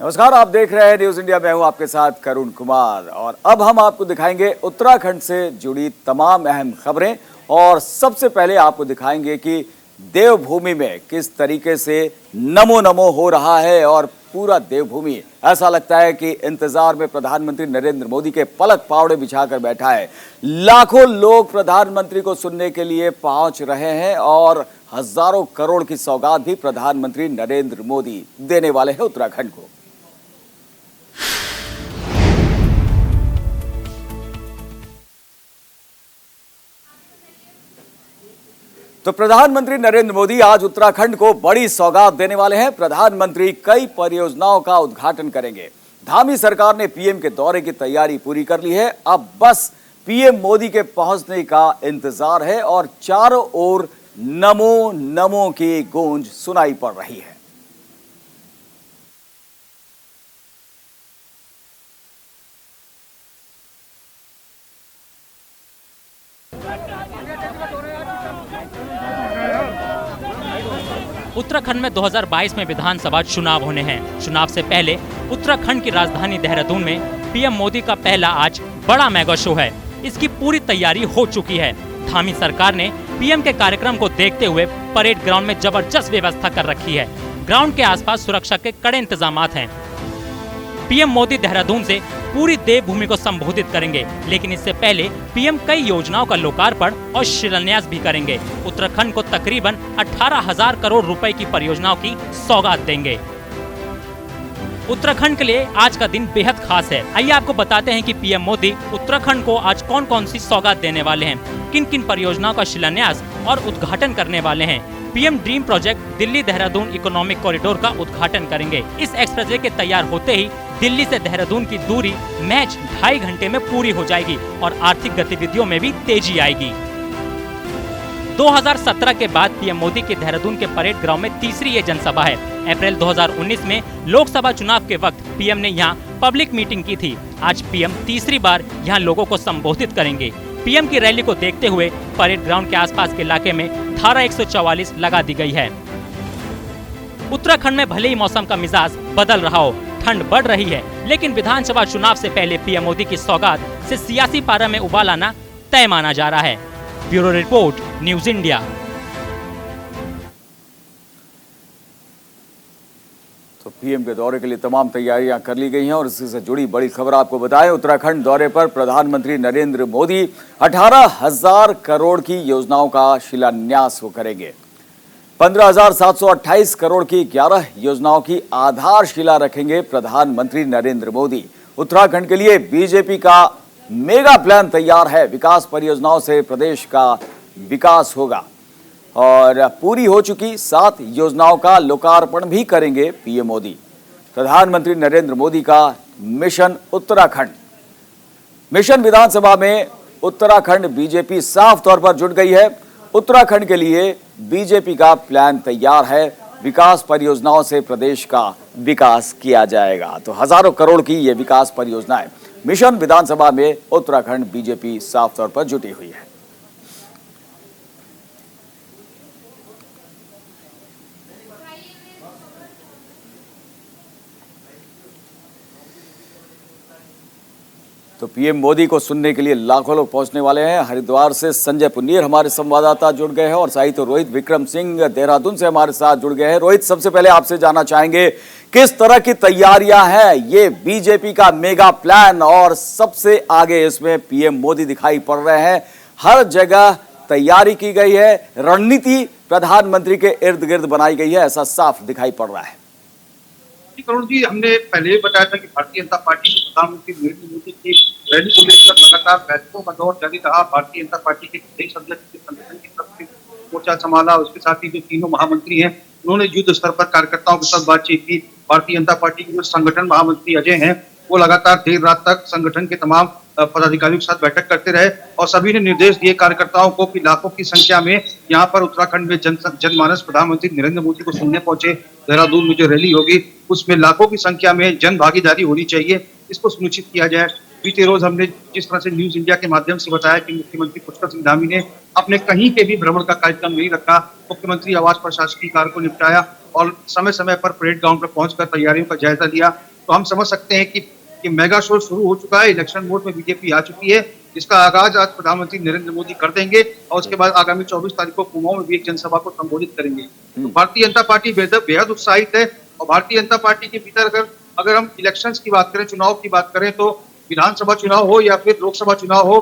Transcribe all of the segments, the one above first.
नमस्कार, आप देख रहे हैं न्यूज इंडिया। मैं हूं आपके साथ करुण कुमार और अब हम आपको दिखाएंगे उत्तराखंड से जुड़ी तमाम अहम खबरें। और सबसे पहले आपको दिखाएंगे कि देवभूमि में किस तरीके से नमो नमो हो रहा है और पूरा देवभूमि ऐसा लगता है कि इंतजार में प्रधानमंत्री नरेंद्र मोदी के पलक पावड़े बिछाकर बैठा है। लाखों लोग प्रधानमंत्री को सुनने के लिए पहुंच रहे हैं और हजारों करोड़ की सौगात भी प्रधानमंत्री नरेंद्र मोदी देने वाले हैं उत्तराखंड को। तो प्रधानमंत्री नरेंद्र मोदी आज उत्तराखंड को बड़ी सौगात देने वाले हैं। प्रधानमंत्री कई परियोजनाओं का उद्घाटन करेंगे। धामी सरकार ने पीएम के दौरे की तैयारी पूरी कर ली है। अब बस पीएम मोदी के पहुंचने का इंतजार है और चारों ओर नमो नमो की गूंज सुनाई पड़ रही है। उत्तराखंड में 2022 में विधानसभा चुनाव होने हैं। चुनाव से पहले उत्तराखंड की राजधानी देहरादून में पीएम मोदी का पहला आज बड़ा मेगा शो है। इसकी पूरी तैयारी हो चुकी है। धामी सरकार ने पीएम के कार्यक्रम को देखते हुए परेड ग्राउंड में जबरदस्त व्यवस्था कर रखी है। ग्राउंड के आसपास सुरक्षा के कड़े इंतजामात हैं। पीएम मोदी देहरादून से पूरी देवभूमि को संबोधित करेंगे, लेकिन इससे पहले पीएम कई योजनाओं का लोकार्पण और शिलान्यास भी करेंगे। उत्तराखंड को तकरीबन 18,000 करोड़ रुपए की परियोजनाओं की सौगात देंगे। उत्तराखंड के लिए आज का दिन बेहद खास है। आइए आपको बताते हैं कि पीएम मोदी उत्तराखंड को आज कौन कौन सी सौगात देने वाले हैं, किन किन परियोजनाओं का शिलान्यास और उद्घाटन करने वाले हैं। PM dream project Delhi Dehradun economic corridor का उद्घाटन करेंगे। इस एक्सप्रेसवे के तैयार होते ही दिल्ली से देहरादून की दूरी महज 2.5 घंटे में पूरी हो जाएगी और आर्थिक गतिविधियों में भी तेजी आएगी। 2017 के बाद पीएम मोदी की देहरादून के परेड ग्राउंड में तीसरी ये जनसभा है। अप्रैल 2019 में लोकसभा चुनाव के वक्त पीएम ने यहाँ पब्लिक मीटिंग की थी। आज पीएम तीसरी बार यहाँ लोगों को संबोधित करेंगे। पीएम की रैली को देखते हुए परेड ग्राउंड के आसपास के इलाके में धारा 144 लगा दी गई है। उत्तराखंड में भले ही मौसम का मिजाज बदल रहा हो, ठंड बढ़ रही है, लेकिन विधानसभा चुनाव से पहले पीएम मोदी की सौगात से सियासी पारा में उबाल आना तय माना जा रहा है। Bureau report, news India. तो पीएम के दौरे के लिए तमाम तैयारियां कर ली गई हैं और इसी से जुड़ी बड़ी खबर आपको बताएं। उत्तराखंड दौरे पर प्रधानमंत्री नरेंद्र मोदी 18,000 करोड़ की योजनाओं का शिलान्यास वो करेंगे। 15,728 करोड़ की 11 योजनाओं की आधारशिला रखेंगे प्रधानमंत्री नरेंद्र मोदी। उत्तराखंड के लिए बीजेपी का मेगा प्लान तैयार है। विकास परियोजनाओं से प्रदेश का विकास होगा और पूरी हो चुकी 7 योजनाओं का लोकार्पण भी करेंगे पीएम मोदी। प्रधानमंत्री नरेंद्र मोदी का मिशन उत्तराखंड, मिशन विधानसभा में उत्तराखंड बीजेपी साफ तौर पर जुट गई है। उत्तराखंड के लिए बीजेपी का प्लान तैयार है। विकास परियोजनाओं से प्रदेश का विकास किया जाएगा। तो हजारों करोड़ की ये विकास परियोजनाएं मिशन विधानसभा में उत्तराखंड बीजेपी साफ तौर पर जुटी हुई है। तो पीएम मोदी को सुनने के लिए लाखों लोग पहुंचने वाले हैं। हरिद्वार से संजय पुन्नीर हमारे संवाददाता जुड़ गए हैं और साहित्य तो रोहित विक्रम सिंह देहरादून से हमारे साथ जुड़ गए हैं। रोहित, सबसे पहले आपसे जानना चाहेंगे किस तरह की तैयारियां हैं ये बीजेपी का मेगा प्लान, और सबसे आगे इसमें पीएम मोदी दिखाई पड़ रहे हैं। हर जगह तैयारी की गई है, रणनीति प्रधानमंत्री के इर्द गिर्द बनाई गई है, ऐसा साफ दिखाई पड़ रहा है। करुण जी, हमने पहले ही बताया था कि भारतीय जनता पार्टी की प्रधानमंत्री नरेंद्र मोदी की रैली को लेकर लगातार बैठकों का दौर जारी रहा। भारतीय जनता पार्टी के प्रदेश अध्यक्ष के संगठन की तरफ से मोर्चा संभाला। उसके साथ ही जो तीनों महामंत्री हैं उन्होंने युद्ध स्तर पर कार्यकर्ताओं के साथ बातचीत की। भारतीय जनता पार्टी के जो संगठन महामंत्री अजय हैं वो लगातार देर रात तक संगठन के तमाम पदाधिकारियों के साथ बैठक करते रहे और सभी ने निर्देश दिए कार्यकर्ताओं को कि लाखों की संख्या में यहाँ पर उत्तराखंड में जनमानस प्रधानमंत्री नरेंद्र मोदी को सुनने पहुंचे। देहरादून में जो रैली होगी उसमें लाखों की संख्या में जन भागीदारी होनी चाहिए, इसको सुनिश्चित किया जाए। बीते रोज हमने जिस तरह से न्यूज इंडिया के माध्यम से बताया कि मुख्यमंत्री पुष्कर सिंह धामी ने अपने कहीं के भी भ्रमण का कार्यक्रम नहीं रखा। मुख्यमंत्री आवास पर शासकीय कार्य को निपटाया और समय समय पर परेड ग्राउंड पर पहुंचकर तैयारियों का जायजा लिया। तो हम समझ सकते हैं कि मेगा शो शुरू हो चुका है। इलेक्शन मोड में बीजेपी आ चुकी है, जिसका आगाज आज प्रधानमंत्री नरेंद्र मोदी कर देंगे और उसके बाद आगामी 24 तारीख को कुमाऊं में भी एक जनसभा को संबोधित करेंगे। तो भारतीय जनता पार्टी बेहद उत्साहित है और भारतीय जनता पार्टी के भीतर अगर हम इलेक्शंस की बात करें, चुनाव की बात करें, तो विधानसभा चुनाव हो या फिर लोकसभा चुनाव हो,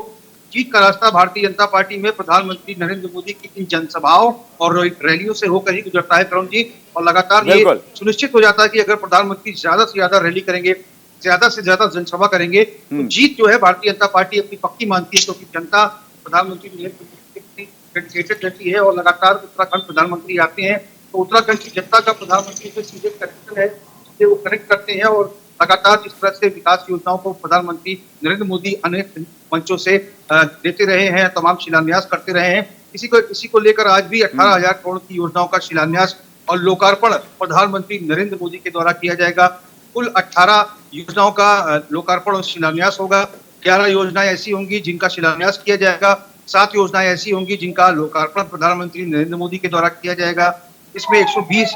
जीत का रास्ता भारतीय जनता पार्टी में प्रधानमंत्री नरेंद्र मोदी की इन जनसभाओं और रैलियों से होकर ही गुजरता है करुण जी। और लगातार ये सुनिश्चित हो जाता है कि अगर प्रधानमंत्री ज्यादा से ज्यादा रैली करेंगे, ज्यादा से ज्यादा जनसभा करेंगे, तो जीत जो है भारतीय जनता पार्टी अपनी पक्की मानती है, क्योंकि जनता प्रधानमंत्री नरेंद्र मोदी डेडिकेटेड रहती है और लगातार उत्तराखंड प्रधानमंत्री आते हैं तो उत्तराखंड की जनता का प्रधानमंत्री से सीधे कनेक्शन है, जिससे वो कनेक्ट करते हैं और लगातार जिस तरह से विकास योजनाओं को प्रधानमंत्री नरेंद्र मोदी अनेक मंचों से देते रहे हैं, तमाम शिलान्यास करते रहे हैं। इसी को लेकर आज भी 18,000 करोड़ की योजनाओं का शिलान्यास और लोकार्पण प्रधानमंत्री नरेंद्र मोदी के द्वारा किया जाएगा। कुल 18 योजनाओं का लोकार्पण और शिलान्यास होगा। 11 योजनाएं ऐसी होंगी जिनका शिलान्यास किया जाएगा, 7 योजनाएं ऐसी होंगी जिनका लोकार्पण प्रधानमंत्री नरेंद्र मोदी के द्वारा किया जाएगा। इसमें 120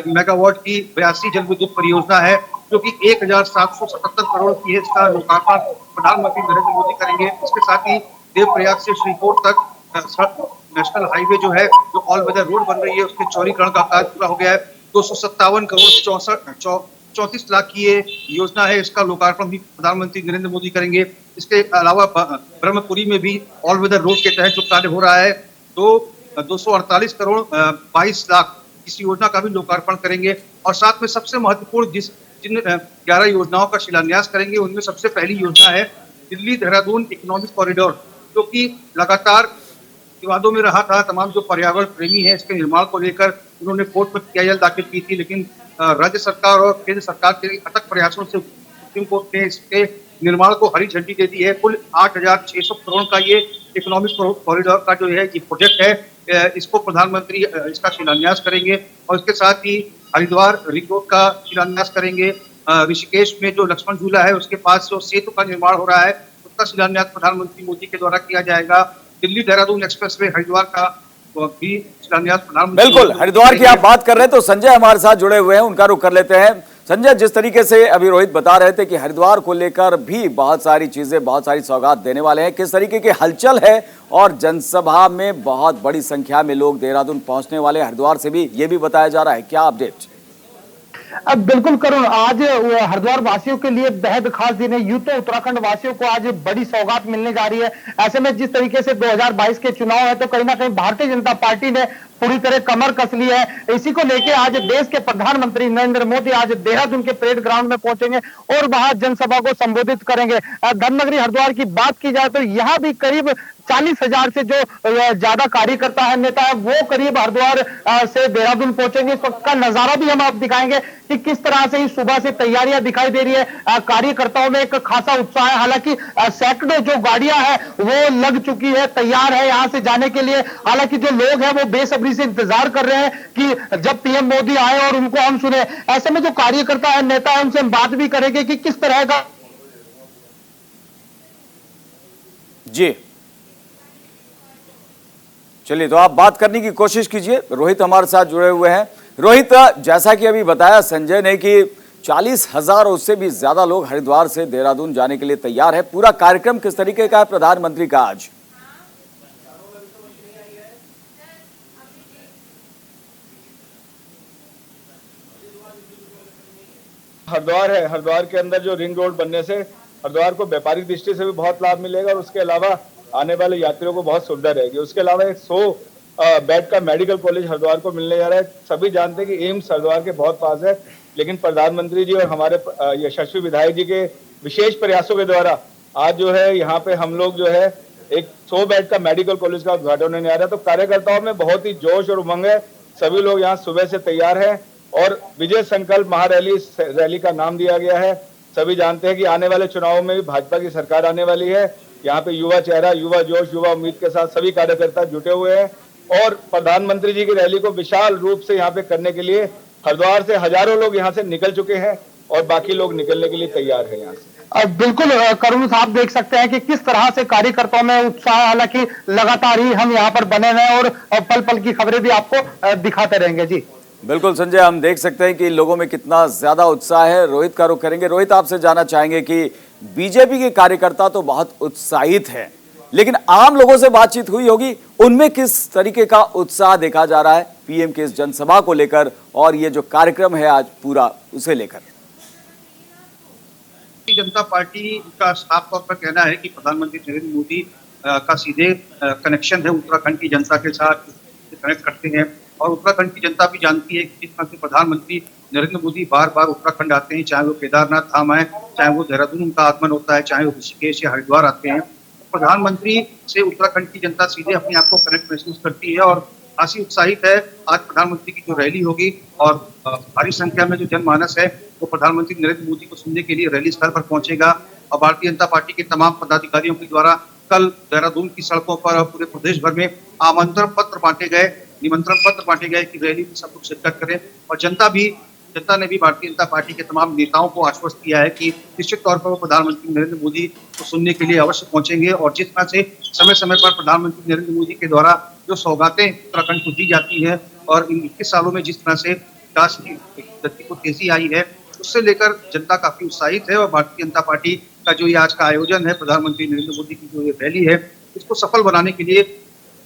मेगावाट की 82 जल विद्युत परियोजना है, जो कि 1,777 करोड़ की है। इसका लोकार्पण प्रधानमंत्री नरेंद्र मोदी करेंगे। इसके साथ ही देवप्रयाग से श्रीकोट तक नेशनल हाईवे जो है, जो ऑल वेदर रोड बन रही है, उसके चौड़ीकरण का कार्य पूरा हो गया है। 257 करोड़ 34 लाख की ये योजना है, इसका लोकार्पण भी प्रधानमंत्री नरेंद्र मोदी करेंगे। इसके अलावा ब्रह्मपुरी में भी ऑल वेदर रोड के तहत जो कार्य हो रहा है, तो 248 करोड़ 22 लाख इस योजना का भी लोकार्पण करेंगे। और साथ में सबसे महत्वपूर्ण जिन 11 योजनाओं का शिलान्यास करेंगे, उनमें सबसे पहली योजना है दिल्ली देहरादून इकोनॉमिक कॉरिडोर, जो कि लगातार विवादों में रहा था। तमाम जो पर्यावरण प्रेमी है, इसके निर्माण को लेकर उन्होंने कोर्ट में याचिका दाखिल की थी, लेकिन राज्य सरकार और केंद्र सरकार के अथक प्रयासों से सुप्रीम कोर्ट ने इसके निर्माण को हरी झंडी दे दी है। कुल 8,600 करोड़ का ये इकोनॉमिक कॉरिडोर का जो है ये प्रोजेक्ट है, इसको प्रधानमंत्री इसका शिलान्यास करेंगे। और इसके साथ ही हरिद्वार रिंग रोड का शिलान्यास करेंगे। ऋषिकेश में जो लक्ष्मण झूला है, उसके पास जो सेतु का निर्माण हो रहा है, उसका शिलान्यास प्रधानमंत्री मोदी के द्वारा किया जाएगा। दिल्ली देहरादून एक्सप्रेसवे हरिद्वार का भी शिलान्यास प्रधानमंत्री। बिल्कुल, हरिद्वार की आप बात कर रहे हैं तो संजय हमारे साथ जुड़े हुए हैं, उनका रुख कर लेते हैं। संजय, जिस तरीके से अभी रोहित बता रहे थे कि हरिद्वार को लेकर भी बहुत सारी चीजें, बहुत सारी सौगात देने वाले हैं, किस तरीके की हलचल है और जनसभा में बहुत बड़ी संख्या में लोग देहरादून पहुंचने वाले, हरिद्वार से भी ये भी बताया जा रहा है, क्या अपडेट? अब बिल्कुल करुण, आज हरिद्वार वासियों के लिए बेहद खास दिन है। यूं तो उत्तराखंड वासियों को आज बड़ी सौगात मिलने जा रही है। ऐसे में जिस तरीके से 2022 के चुनाव है, तो कहीं ना कहीं भारतीय जनता पार्टी ने पूरी तरह कमर कस ली है। इसी को लेके आज देश के प्रधानमंत्री नरेंद्र मोदी आज देहरादून के परेड ग्राउंड में पहुंचेंगे और वहां जनसभा को संबोधित करेंगे। धर्मनगरी हरिद्वार की बात की जाए तो यहाँ भी करीब 40,000 से जो ज्यादा कार्यकर्ता है, नेता है, वो करीब हरिद्वार से देहरादून पहुंचेंगे। इस वक्त का नजारा भी हम आप दिखाएंगे कि किस तरह से इस सुबह से तैयारियां दिखाई दे रही है। कार्यकर्ताओं में एक खासा उत्साह है। हालांकि सैकड़ों जो गाड़ियां हैं वो लग चुकी है, तैयार है यहाँ से जाने के लिए। हालांकि जो लोग हैं वो बेसब्री से इंतजार कर रहे हैं कि जब पीएम मोदी आए और उनको हम सुने। ऐसे में जो कार्यकर्ता है, नेता है, उनसे हम बात भी करेंगे कि किस तरह का। जी चलिए, तो आप बात करने की कोशिश कीजिए। रोहित हमारे साथ जुड़े हुए हैं। रोहित, जैसा कि अभी बताया संजय ने कि 40,000 उससे भी ज्यादा लोग हरिद्वार से देहरादून जाने के लिए तैयार है। पूरा कार्यक्रम किस तरीके का है प्रधानमंत्री का आज? हरिद्वार है, हरिद्वार के अंदर जो रिंग रोड बनने से हरिद्वार को व्यापारिक दृष्टि से भी बहुत लाभ मिलेगा और उसके अलावा आने वाले यात्रियों को बहुत सुविधा रहेगी। उसके अलावा एक 100 बेड का मेडिकल कॉलेज हरिद्वार को मिलने जा रहा है। सभी जानते हैं कि एम्स हरिद्वार के बहुत पास है, लेकिन प्रधानमंत्री जी और हमारे यशस्वी विधायक जी के विशेष प्रयासों के द्वारा आज जो है यहाँ पे हम लोग जो है एक 100 बेड का मेडिकल कॉलेज का उद्घाटन होने आ रहा है। तो कार्यकर्ताओं में बहुत ही जोश और उमंग है। सभी लोग यहाँ सुबह से तैयार है और विजय संकल्प महारैली रैली का नाम दिया गया है। सभी जानते हैं कि आने वाले चुनावों में भी भाजपा की सरकार आने वाली है। यहाँ पे युवा चेहरा, युवा जोश, युवा उम्मीद के साथ सभी कार्यकर्ता जुटे हुए हैं और प्रधानमंत्री जी की रैली को विशाल रूप से यहाँ पे करने के लिए हरिद्वार से हजारों लोग यहाँ से निकल चुके हैं और बाकी लोग निकलने के लिए तैयार है यहाँ से। बिल्कुल करुण साहब, देख सकते हैं कि किस तरह से कार्यकर्ताओं में उत्साह। हालांकि लगातार ही हम यहाँ पर बने हुए और पल पल की खबरें भी आपको दिखाते रहेंगे। जी बिल्कुल संजय, हम देख सकते हैं कि लोगों में कितना ज्यादा उत्साह है। रोहित का रुख करेंगे। रोहित, आपसे जानना चाहेंगे कि बीजेपी के कार्यकर्ता तो बहुत उत्साहित है, लेकिन आम लोगों से बातचीत हुई होगी, उनमें किस तरीके का उत्साह देखा जा रहा है पीएम के इस जनसभा को लेकर और ये जो कार्यक्रम है आज पूरा उसे लेकर? भारतीय जनता पार्टी का साफ तौर पर कहना है कि प्रधानमंत्री नरेंद्र मोदी का सीधे कनेक्शन है उत्तराखंड की जनता के साथ, कनेक्ट करते हैं। और उत्तराखंड की जनता भी जानती है कि जिस तरह से प्रधानमंत्री नरेंद्र मोदी बार बार उत्तराखंड आते हैं, चाहे वो केदारनाथ धाम आए, चाहे वो देहरादून उनका आगमन होता है, चाहे वो ऋषिकेश या हरिद्वार आते हैं, प्रधानमंत्री से उत्तराखंड की जनता सीधे अपने आप को कनेक्ट महसूस करती है और खासी उत्साहित है। आज प्रधानमंत्री की जो रैली होगी और भारी संख्या में जो जनमानस है वो प्रधानमंत्री नरेंद्र मोदी को सुनने के लिए रैली स्थल पर पहुंचेगा। और भारतीय जनता पार्टी के तमाम पदाधिकारियों के द्वारा कल देहरादून की सड़कों पर और पूरे प्रदेश भर में आमंत्रण पत्र बांटे गए, निमंत्रण पत्र बांटे गए कि रैली में सब लोग शिरकत करें। और जनता ने भी भारतीय जनता पार्टी के तमाम नेताओं को आश्वस्त किया है कि निश्चित तौर पर वो प्रधानमंत्री नरेंद्र मोदी को सुनने के लिए अवश्य पहुंचेंगे। और जिस तरह से समय समय पर प्रधानमंत्री नरेंद्र मोदी के द्वारा जो सौगातें उत्तराखंड को दी जाती हैं और इन 21 सालों में जिस तरह से विकास की गति को तेजी आई है, उससे लेकर जनता काफी उत्साहित है। और भारतीय जनता पार्टी का जो ये आज का आयोजन है, प्रधानमंत्री नरेंद्र मोदी की जो ये रैली है, इसको सफल बनाने के लिए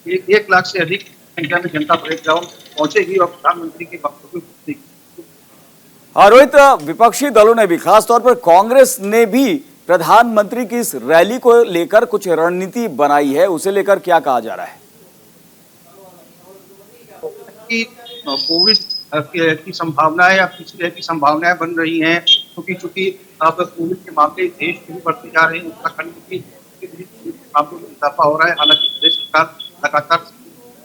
1 लाख से अधिक संख्या में जनता परेड ग्राउंड पहुंचेगी और प्रधानमंत्री के वक्तव्य सुनेगी। रोहित, विपक्षी दलों ने भी, खासतौर पर कांग्रेस ने भी प्रधानमंत्री की इस रैली को लेकर कुछ रणनीति बनाई है, उसे लेकर क्या कहा जा रहा है? कि कोविड की संभावनाएं या किसी तरह की संभावनाएं बन रही हैं, क्योंकि चूंकि अब कोविड के मामले देश में भी बढ़ते जा रहे हैं, उत्तराखंड में भी मामलों में इजाफा हो रहा है। हालांकि प्रदेश सरकार लगातार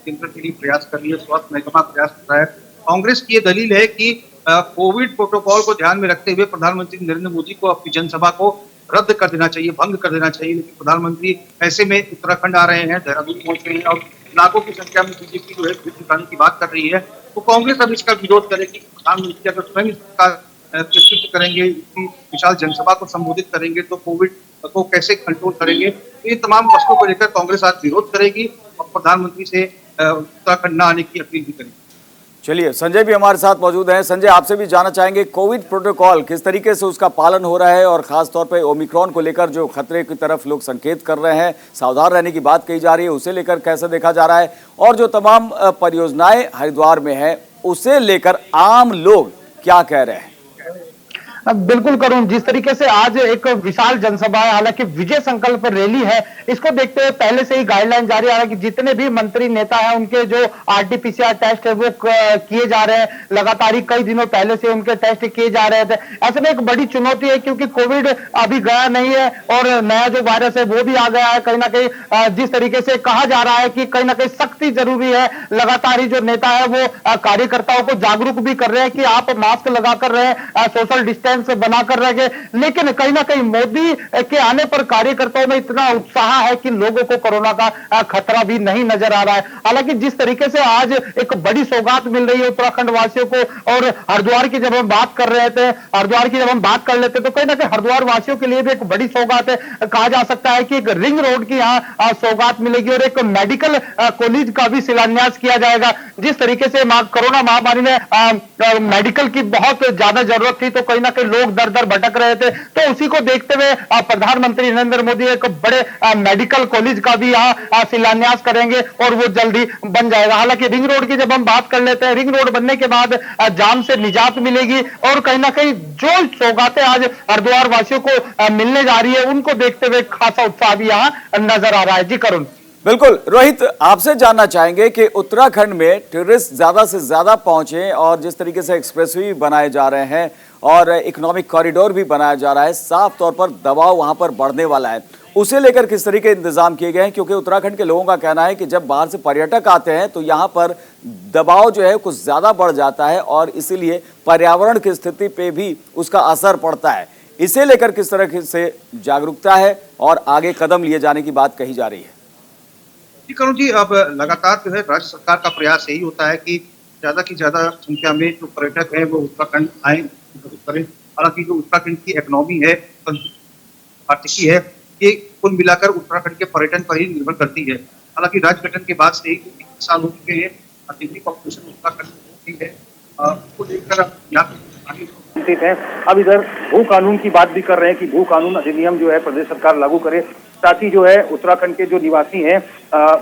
नियंत्रण के लिए प्रयास कर रही है, स्वास्थ्य महकमा प्रयास कर रहा है। कांग्रेस की ये दलील है कि कोविड प्रोटोकॉल को ध्यान में रखते हुए प्रधानमंत्री नरेंद्र मोदी को अपनी जनसभा को रद्द कर देना चाहिए, भंग कर देना चाहिए। लेकिन प्रधानमंत्री ऐसे में उत्तराखंड आ रहे हैं, देहरादून पहुंच रहे हैं और लाखों की संख्या में बीजेपी जो है जुटाने की बात कर रही है, तो कांग्रेस अब इसका विरोध करेगी। प्रधानमंत्री अगर स्वयं इसका नेतृत्व करेंगे, इसकी विशाल जनसभा को संबोधित करेंगे, तो कोविड को कैसे कंट्रोल करेंगे, तो ये तमाम मसलों को लेकर कांग्रेस आज विरोध करेगी और प्रधानमंत्री से उत्तराखंड न आने की अपील भी करेगी। चलिए, संजय भी हमारे साथ मौजूद हैं। संजय, आपसे भी जानना चाहेंगे कोविड प्रोटोकॉल किस तरीके से उसका पालन हो रहा है और खासतौर पर ओमिक्रॉन को लेकर जो खतरे की तरफ लोग संकेत कर रहे हैं, सावधान रहने की बात कही जा रही है, उसे लेकर कैसे देखा जा रहा है और जो तमाम परियोजनाएं हरिद्वार में है उसे लेकर आम लोग क्या कह रहे हैं? बिल्कुल करूं, जिस तरीके से आज एक विशाल जनसभा है, हालांकि विजय संकल्प रैली है, इसको देखते हुए पहले से ही गाइडलाइन जारी है कि जितने भी मंत्री नेता हैं उनके जो आरटीपीसीआर टेस्ट है वो किए जा रहे हैं। लगातार ही कई दिनों पहले से उनके टेस्ट किए जा रहे थे। ऐसे में एक बड़ी चुनौती है क्योंकि कोविड अभी गया नहीं है और नया जो वायरस है वो भी आ गया है। कहीं ना कहीं जिस तरीके से कहा जा रहा है कि कहीं ना कहीं सख्ती जरूरी है, लगातार ही जो नेता है वो कार्यकर्ताओं को जागरूक भी कर रहे हैं कि आप मास्क लगाकर रहे, सोशल डिस्टेंस बनाकर रखे। लेकिन कहीं ना कहीं मोदी के आने पर कार्यकर्ताओं में इतना उत्साह है कि लोगों को कोरोना का खतरा भी नहीं नजर आ रहा है। हालांकि जिस तरीके से आज एक बड़ी सौगात मिल रही है उत्तराखंड वासियों को, और हरिद्वार की जब हम बात कर रहे थे, हरिद्वार की जब हम बात कर लेते तो कहीं ना कहीं हरिद्वार वासियों के लिए भी एक बड़ी सौगात है। कहा जा सकता है कि एक रिंग रोड की यहाँ सौगात मिलेगी और एक मेडिकल कॉलेज का भी शिलान्यास किया जाएगा। जिस तरीके से कोरोना महामारी में मेडिकल की बहुत ज्यादा जरूरत थी, तो कहीं ना कहीं लोग दर दर भटक रहे थे, तो उसी को देखते हुए प्रधानमंत्री नरेंद्र मोदी एक बड़े मेडिकल कॉलेज का भी यहाँ शिलान्यास करेंगे और वो जल्दी बन जाएगा। हालांकि रिंग रोड की जब हम बात कर लेते हैं, रिंग रोड बनने के बाद जाम से निजात मिलेगी और कहीं ना कहीं जो सौगातें आज हरिद्वार वासियों को मिलने जा रही है, उनको देखते हुए खासा उत्साह भी यहाँ नजर आ रहा है। जी करुण। बिल्कुल रोहित, आपसे जानना चाहेंगे कि उत्तराखंड में टूरिस्ट ज्यादा से ज्यादा पहुंचे और जिस तरीके से एक्सप्रेसवे बनाए जा रहे हैं और इकोनॉमिक कॉरिडोर भी बनाया जा रहा है, साफ तौर पर दबाव वहां पर बढ़ने वाला है, उसे लेकर किस तरीके इंतजाम किए गए हैं? क्योंकि उत्तराखंड के लोगों का कहना है कि जब बाहर से पर्यटक आते हैं तो यहाँ पर दबाव जो है कुछ ज्यादा बढ़ जाता है और इसीलिए पर्यावरण की स्थिति पे भी उसका असर पड़ता है। इसे लेकर किस तरह से जागरूकता है और आगे कदम लिए जाने की बात कही जा रही है? जी करुण जी, अब लगातार जो है राज्य सरकार का प्रयास यही होता है कि ज्यादा की ज्यादा संख्या में जो पर्यटक है वो उत्तराखंड आए करें। हालांकि जो उत्तराखंड की इकोनॉमी है, आर्थिकी है, ये कुल मिलाकर उत्तराखंड के पर्यटन पर ही निर्भर करती है। हालांकि राज्य गठन के बाद से ही 21 साल हो चुके हैं, पॉपुलेशन उत्तराखंड है उसको लेकर यहाँ चिंतित हैं। अब इधर भू कानून की बात भी कर रहे हैं कि भू कानून अधिनियम जो है प्रदेश सरकार लागू करे, ताकि जो है उत्तराखंड के जो निवासी हैं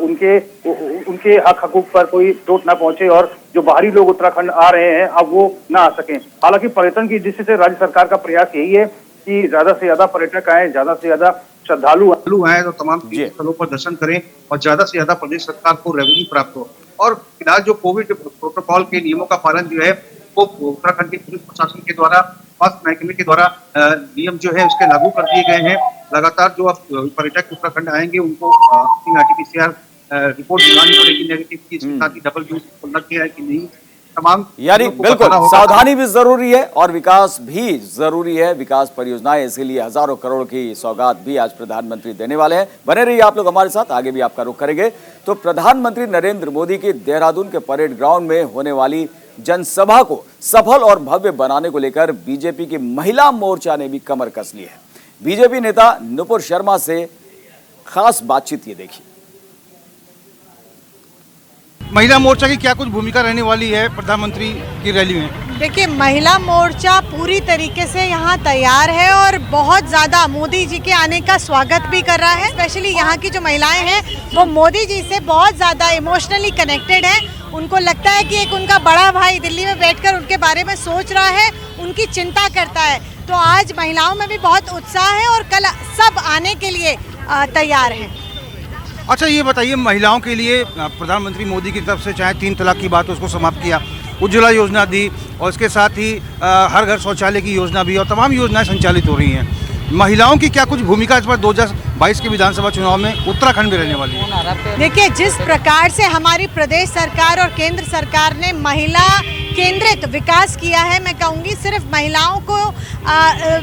उनके हक हकूक पर कोई चोट ना पहुंचे और जो बाहरी लोग उत्तराखंड आ रहे हैं अब वो ना आ सकें। हालांकि पर्यटन की दृष्टि से राज्य सरकार का प्रयास यही है कि ज्यादा से ज्यादा पर्यटक आए, ज्यादा से ज्यादा श्रद्धालु आए तो तमाम स्थलों पर दर्शन करें और ज्यादा से ज्यादा प्रदेश सरकार को रेवेन्यू प्राप्त हो। और फिलहाल जो कोविड प्रोटोकॉल के नियमों का पालन जो है वो उत्तराखंड के पुलिस प्रशासन के द्वारा, स्वास्थ्य महकमे के द्वारा नियम जो है उसके लागू कर दिए गए हैं। लगातार जो अब पर्यटक उत्तराखंड आएंगे उनको अपनी RT-PCR रिपोर्ट दिखानी पड़ेगी नेगेटिव की, इसके साथ ही डबल यूज लग गया है कि नहीं, तमाम यानी बिल्कुल सावधानी भी जरूरी है और विकास भी जरूरी है। विकास परियोजनाएं, इसीलिए हजारों करोड़ की सौगात भी आज प्रधानमंत्री देने वाले हैं। बने रहिए आप लोग हमारे साथ, आगे भी आपका रुख करेंगे। तो प्रधानमंत्री नरेंद्र मोदी की देहरादून के परेड ग्राउंड में होने वाली जनसभा को सफल और भव्य बनाने को लेकर बीजेपी की महिला मोर्चा ने भी कमर कस ली है। बीजेपी नेता नुपुर शर्मा से खास बातचीत ये देखिए। महिला मोर्चा की क्या कुछ भूमिका रहने वाली है प्रधानमंत्री की रैली में? देखिए, महिला मोर्चा पूरी तरीके से यहाँ तैयार है और बहुत ज़्यादा मोदी जी के आने का स्वागत भी कर रहा है। स्पेशली यहाँ की जो महिलाएं हैं वो मोदी जी से बहुत ज़्यादा इमोशनली कनेक्टेड है। उनको लगता है कि एक उनका बड़ा भाई दिल्ली में बैठकर उनके बारे में सोच रहा है, उनकी चिंता करता है। तो आज महिलाओं में भी बहुत उत्साह है और कल सब आने के लिए तैयार हैं। अच्छा, ये बताइए, महिलाओं के लिए प्रधानमंत्री मोदी की तरफ से चाहे 3 तलाक की बात उसको समाप्त किया, उज्ज्वला योजना दी और इसके साथ ही हर घर शौचालय की योजना भी और तमाम योजनाएं संचालित हो रही हैं। महिलाओं की क्या कुछ भूमिका इस बार 2022 के विधानसभा चुनाव में उत्तराखंड में रहने वाली है? देखिए, जिस प्रकार से हमारी प्रदेश सरकार और केंद्र सरकार ने महिला केंद्रित विकास किया है, मैं कहूँगी सिर्फ महिलाओं को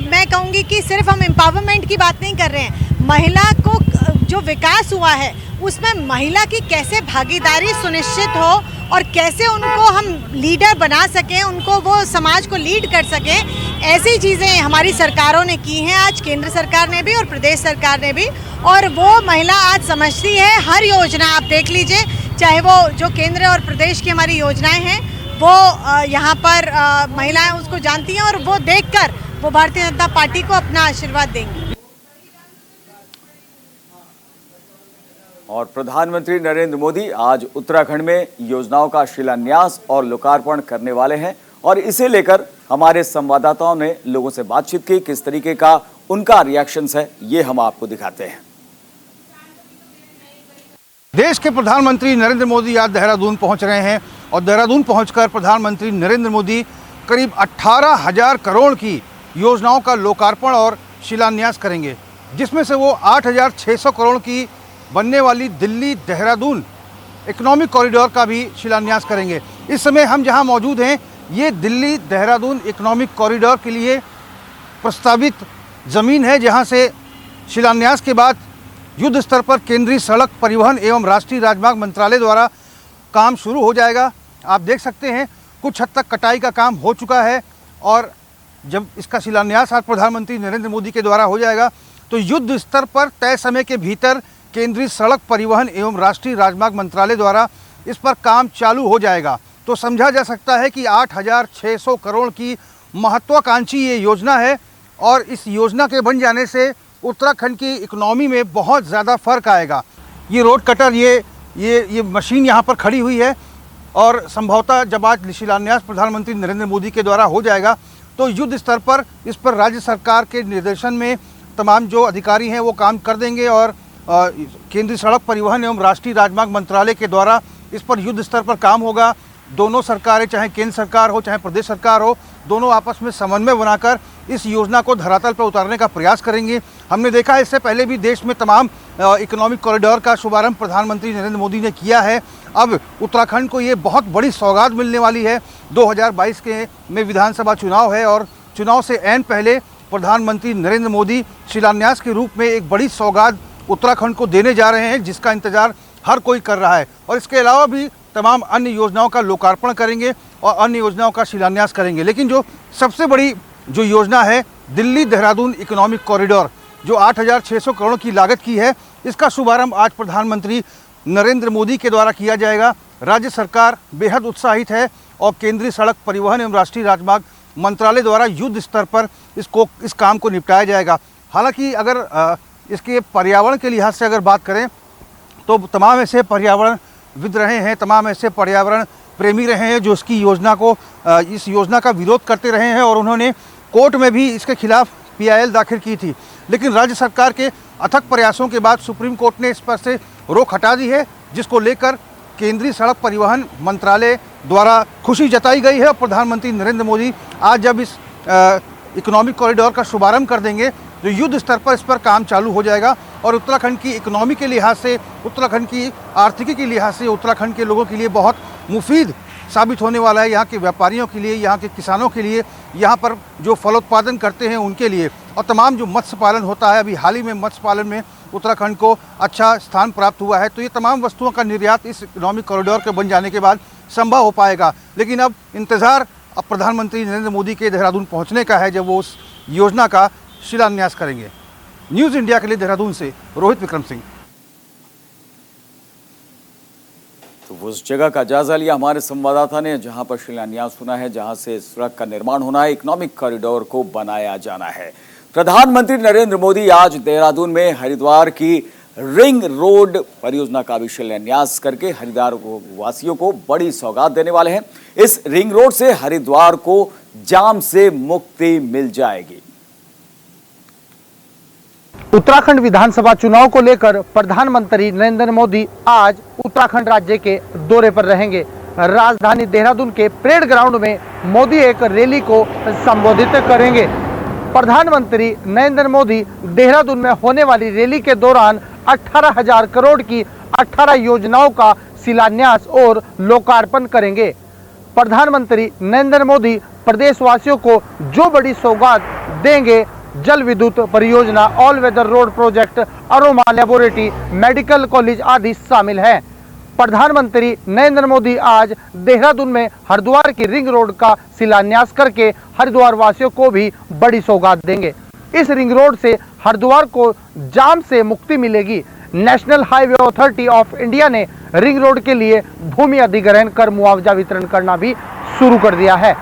मैं कहूँगी कि सिर्फ हम एम्पावरमेंट की बात नहीं कर रहे हैं। महिला को जो विकास हुआ है उसमें महिला की कैसे भागीदारी सुनिश्चित हो और कैसे उनको हम लीडर बना सकें, उनको वो समाज को लीड कर सकें, ऐसी चीज़ें हमारी सरकारों ने की हैं। आज केंद्र सरकार ने भी और प्रदेश सरकार ने भी, और वो महिला आज समझती है हर योजना। आप देख लीजिए, चाहे वो जो केंद्र और प्रदेश की हमारी योजनाएं हैं वो यहाँ पर महिलाएं उसको जानती हैं और वो देखकर वो भारतीय जनता पार्टी को अपना आशीर्वाद देंगी। और प्रधानमंत्री नरेंद्र मोदी आज उत्तराखंड में योजनाओं का शिलान्यास और लोकार्पण करने वाले हैं और इसे लेकर हमारे संवाददाताओं ने लोगों से बातचीत की। किस तरीके का उनका रिएक्शंस है ये हम आपको दिखाते हैं। देश के प्रधानमंत्री नरेंद्र मोदी आज देहरादून पहुंच रहे हैं और देहरादून पहुंचकर प्रधानमंत्री नरेंद्र मोदी करीब 18,000 करोड़ की योजनाओं का लोकार्पण और शिलान्यास करेंगे, जिसमें से वो 8,600 करोड़ की बनने वाली दिल्ली देहरादून इकोनॉमिक कॉरिडोर का भी शिलान्यास करेंगे। इस समय हम जहां मौजूद हैं ये दिल्ली देहरादून इकोनॉमिक कॉरिडोर के लिए प्रस्तावित ज़मीन है, जहां से शिलान्यास के बाद युद्ध स्तर पर केंद्रीय सड़क परिवहन एवं राष्ट्रीय राजमार्ग मंत्रालय द्वारा काम शुरू हो जाएगा। आप देख सकते हैं कुछ हद तक कटाई का काम हो चुका है और जब इसका शिलान्यास आज प्रधानमंत्री नरेंद्र मोदी के द्वारा हो जाएगा तो युद्ध स्तर पर तय समय के भीतर केंद्रीय सड़क परिवहन एवं राष्ट्रीय राजमार्ग मंत्रालय द्वारा इस पर काम चालू हो जाएगा। तो समझा जा सकता है कि 8,600 करोड़ की महत्वाकांक्षी ये योजना है और इस योजना के बन जाने से उत्तराखंड की इकोनॉमी में बहुत ज़्यादा फर्क आएगा। ये रोड कटर ये मशीन यहाँ पर खड़ी हुई है और संभवतः जब आज शिलान्यास प्रधानमंत्री नरेंद्र मोदी के द्वारा हो जाएगा तो युद्ध स्तर पर इस पर राज्य सरकार के निर्देशन में तमाम जो अधिकारी हैं वो काम कर देंगे और केंद्रीय सड़क परिवहन एवं राष्ट्रीय राजमार्ग मंत्रालय के द्वारा इस पर युद्ध स्तर पर काम होगा। दोनों सरकारें, चाहे केंद्र सरकार हो चाहे प्रदेश सरकार हो, दोनों आपस में समन्वय बनाकर इस योजना को धरातल पर उतारने का प्रयास करेंगे। हमने देखा है इससे पहले भी देश में तमाम इकोनॉमिक कॉरिडोर का शुभारंभ प्रधानमंत्री नरेंद्र मोदी ने किया है। अब उत्तराखंड को ये बहुत बड़ी सौगात मिलने वाली है। 2022 में विधानसभा चुनाव है और चुनाव से ऐन पहले प्रधानमंत्री नरेंद्र मोदी शिलान्यास के रूप में एक बड़ी सौगात उत्तराखंड को देने जा रहे हैं, जिसका इंतजार हर कोई कर रहा है। और इसके अलावा भी तमाम अन्य योजनाओं का लोकार्पण करेंगे और अन्य योजनाओं का शिलान्यास करेंगे। लेकिन जो सबसे बड़ी जो योजना है दिल्ली देहरादून इकोनॉमिक कॉरिडोर, जो 8,600 करोड़ की लागत की है, इसका शुभारंभ आज प्रधानमंत्री नरेंद्र मोदी के द्वारा किया जाएगा। राज्य सरकार बेहद उत्साहित है और केंद्रीय सड़क परिवहन एवं राष्ट्रीय राजमार्ग मंत्रालय द्वारा युद्ध स्तर पर इस काम को निपटाया जाएगा। हालांकि अगर इसके पर्यावरण के लिहाज से अगर बात करें तो तमाम ऐसे पर्यावरणविद रहे हैं, तमाम ऐसे पर्यावरण प्रेमी रहे हैं जो इस योजना का विरोध करते रहे हैं और उन्होंने कोर्ट में भी इसके खिलाफ PIL दाखिल की थी। लेकिन राज्य सरकार के अथक प्रयासों के बाद सुप्रीम कोर्ट ने इस पर से रोक हटा दी है, जिसको लेकर केंद्रीय सड़क परिवहन मंत्रालय द्वारा खुशी जताई गई है। और प्रधानमंत्री नरेंद्र मोदी आज जब इस इकोनॉमिक कॉरिडोर का शुभारंभ कर देंगे तो युद्ध स्तर पर इस पर काम चालू हो जाएगा और उत्तराखंड की इकोनॉमी के लिहाज से, उत्तराखंड की आर्थिकी के लिहाज से उत्तराखंड के लोगों के लिए बहुत मुफीद साबित होने वाला है। यहाँ के व्यापारियों के लिए, यहाँ के किसानों के लिए, यहाँ पर जो फलोत्पादन करते हैं उनके लिए और तमाम जो मत्स्य पालन होता है, अभी हाल ही में मत्स्य पालन में उत्तराखंड को अच्छा स्थान प्राप्त हुआ है। तो ये तमाम वस्तुओं का निर्यात इस इकोनॉमिक कॉरिडोर के बन जाने के बाद संभव हो पाएगा। लेकिन अब इंतज़ार प्रधानमंत्री नरेंद्र मोदी के देहरादून पहुँचने का है, जब वो उस योजना का शिलान्यास करेंगे। न्यूज़ इंडिया के लिए देहरादून से रोहित विक्रम सिंह। तो उस जगह का जायजा लिया हमारे संवाददाता ने, जहां पर शिलान्यास होना है, जहां से सड़क का निर्माण होना है, इकोनॉमिक कॉरिडोर को बनाया जाना है। प्रधानमंत्री नरेंद्र मोदी आज देहरादून में हरिद्वार की रिंग रोड परियोजना का भी शिलान्यास करके हरिद्वार वासियों को बड़ी सौगात देने वाले हैं। इस रिंग रोड से हरिद्वार को जाम से मुक्ति मिल जाएगी। उत्तराखंड विधानसभा चुनाव को लेकर प्रधानमंत्री नरेंद्र मोदी आज उत्तराखंड राज्य के दौरे पर रहेंगे। राजधानी देहरादून के परेड ग्राउंड में मोदी एक रैली को संबोधित करेंगे। प्रधानमंत्री नरेंद्र मोदी देहरादून में होने वाली रैली के दौरान 18,000 करोड़ की 18 योजनाओं का शिलान्यास और लोकार्पण करेंगे। प्रधानमंत्री नरेंद्र मोदी प्रदेशवासियों को जो बड़ी सौगात देंगे, जल विद्युत परियोजना, all weather road project, aroma laboratory, medical college आदि शामिल हैं। प्रधानमंत्री नरेंद्र मोदी आज देहरादून में हरिद्वार की रिंग रोड का शिलान्यास करके हरिद्वार वासियों को भी बड़ी सौगात देंगे। इस रिंग रोड से हरिद्वार को जाम से मुक्ति मिलेगी। National highway authority of India ने रिंग रोड के लिए भूमि अधिग्रहण कर मुआवजा वितरण करना भी शुरू कर दिया है।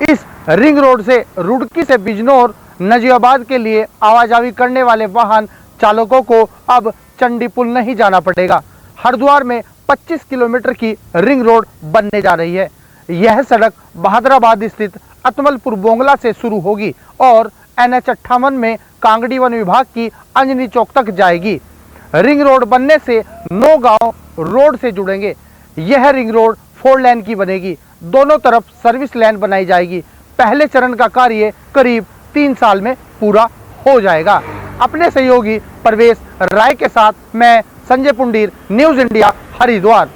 इस रिंग रोड से रुड़की से बिजनौर, नजीबाबाद के लिए आवाजाही करने वाले वाहन चालकों को अब चंडीपुल नहीं जाना पड़ेगा। हरिद्वार में 25 किलोमीटर की रिंग रोड बनने जा रही है। यह सड़क बहादुराबाद स्थित अतमलपुर बोंगला से शुरू होगी और NH 58 में कांगड़ी वन विभाग की अंजनी चौक तक जाएगी। रिंग रोड बनने से 9 गांव रोड से जुड़ेंगे। यह रिंग रोड 4 लेन की बनेगी। दोनों तरफ सर्विस लेन बनाई जाएगी। पहले चरण का कार्य करीब 3 साल में पूरा हो जाएगा। अपने सहयोगी परवेश राय के साथ मैं संजय पुंडीर, न्यूज़ इंडिया, हरिद्वार।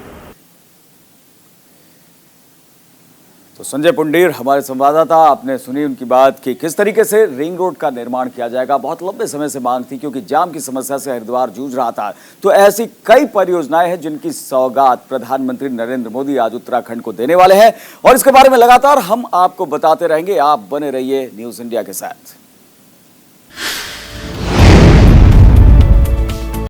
तो संजय पुंडीर हमारे संवाददाता, आपने सुनी उनकी बात कि किस तरीके से रिंग रोड का निर्माण किया जाएगा। बहुत लंबे समय से मांग थी, क्योंकि जाम की समस्या से हरिद्वार जूझ रहा था। तो ऐसी कई परियोजनाएं हैं जिनकी सौगात प्रधानमंत्री नरेंद्र मोदी आज उत्तराखंड को देने वाले हैं और इसके बारे में लगातार हम आपको बताते रहेंगे। आप बने रहिए न्यूज़ इंडिया के साथ।